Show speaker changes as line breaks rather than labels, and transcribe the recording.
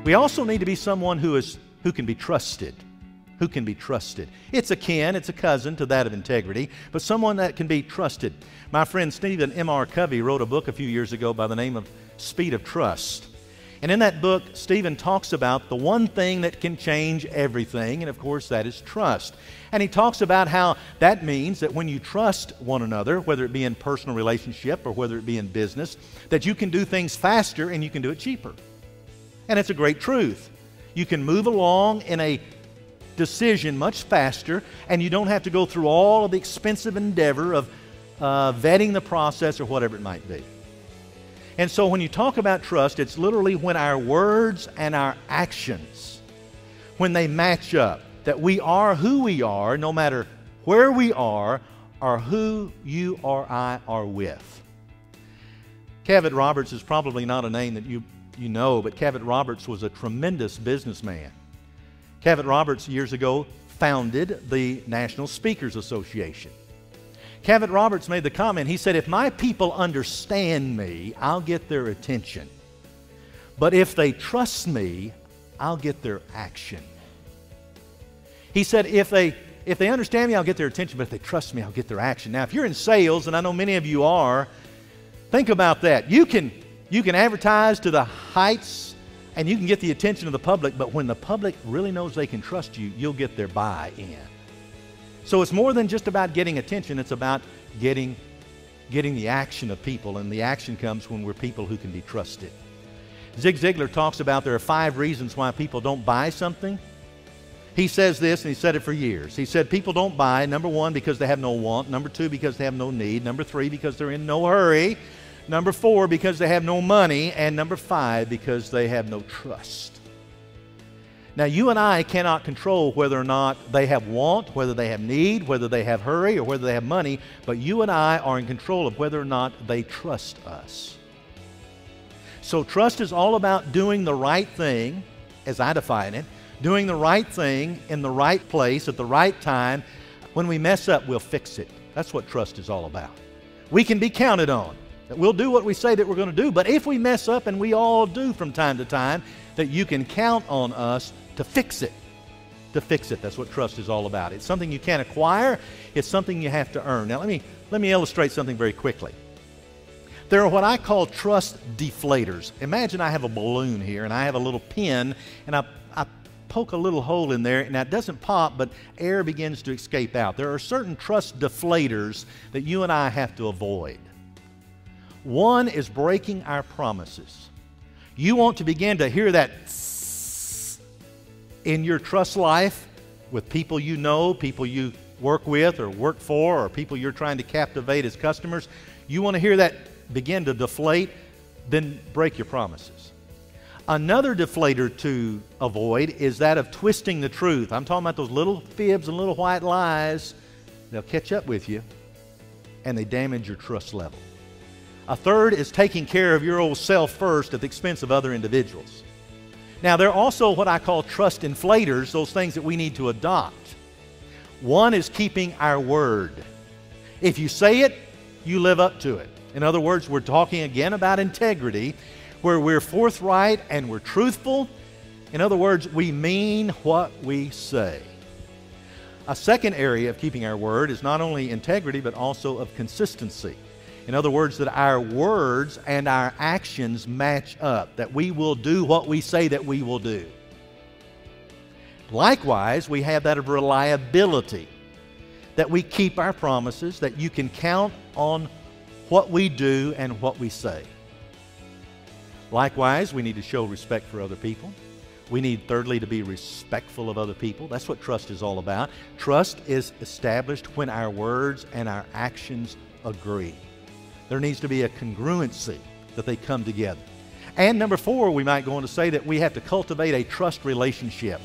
We also need to be someone who can be trusted. Who can be trusted. It's a cousin to that of integrity, but someone that can be trusted. My friend Stephen M.R. Covey wrote a book a few years ago by the name of Speed of Trust. And in that book, Stephen talks about the one thing that can change everything, and of course that is trust. And he talks about how that means that when you trust one another, whether it be in personal relationship or whether it be in business, that you can do things faster and you can do it cheaper. And it's a great truth. You can move along in a decision much faster, and you don't have to go through all of the expensive endeavor of vetting the process or whatever it might be. And so when you talk about trust, it's literally when our words and our actions, when they match up, that we are who we are, no matter where we are, or who you or I are with. Cavett Roberts is probably not a name that you know, but Cavett Roberts was a tremendous businessman. Cavett Roberts years ago founded the National Speakers Association. Cavett Roberts made the comment, he said, if my people understand me, I'll get their attention. But if they trust me, I'll get their action. He said, if they understand me, I'll get their attention, but if they trust me, I'll get their action. Now, if you're in sales, and I know many of you are, think about that. You can advertise to the heights, and you can get the attention of the public, but when the public really knows they can trust you, you'll get their buy-in. So it's more than just about getting attention, it's about getting the action of people, and the action comes when we're people who can be trusted. Zig Ziglar talks about there are 5 reasons why people don't buy something. He says this, and he said it for years. He said people don't buy, number 1, because they have no want, number 2, because they have no need, number 3, because they're in no hurry, number 4, because they have no money, and number 5, because they have no trust. Now, you and I cannot control whether or not they have want, whether they have need, whether they have hurry, or whether they have money, but you and I are in control of whether or not they trust us. So trust is all about doing the right thing, as I define it, doing the right thing in the right place at the right time. When we mess up, we'll fix it. That's what trust is all about. We can be counted on, that we'll do what we say that we're going to do, but if we mess up, and we all do from time to time, that you can count on us to fix it. To fix it. That's what trust is all about. It's something you can't acquire. It's something you have to earn. Now, let me illustrate something very quickly. There are what I call trust deflators. Imagine I have a balloon here, and I have a little pin, and I poke a little hole in there, and it doesn't pop, but air begins to escape out. There are certain trust deflators that you and I have to avoid. One is breaking our promises. You want to begin to hear that in your trust life with people you know, people you work with or work for, or people you're trying to captivate as customers. You want to hear that begin to deflate, then break your promises. Another deflator to avoid is that of twisting the truth. I'm talking about those little fibs and little white lies. They'll catch up with you, and they damage your trust level. A third is taking care of your old self first at the expense of other individuals. Now, there are also what I call trust inflators, those things that we need to adopt. One is keeping our word. If you say it, you live up to it. In other words, we're talking again about integrity, where we're forthright and we're truthful. In other words, we mean what we say. A second area of keeping our word is not only integrity, but also of consistency. In other words, that our words and our actions match up, that we will do what we say that we will do. Likewise, we have that of reliability, that we keep our promises, that you can count on what we do and what we say. Likewise, we need to show respect for other people. We need, thirdly, to be respectful of other people. That's what trust is all about. Trust is established when our words and our actions agree. There needs to be a congruency that they come together. And number 4, we might go on to say that we have to cultivate a trust relationship.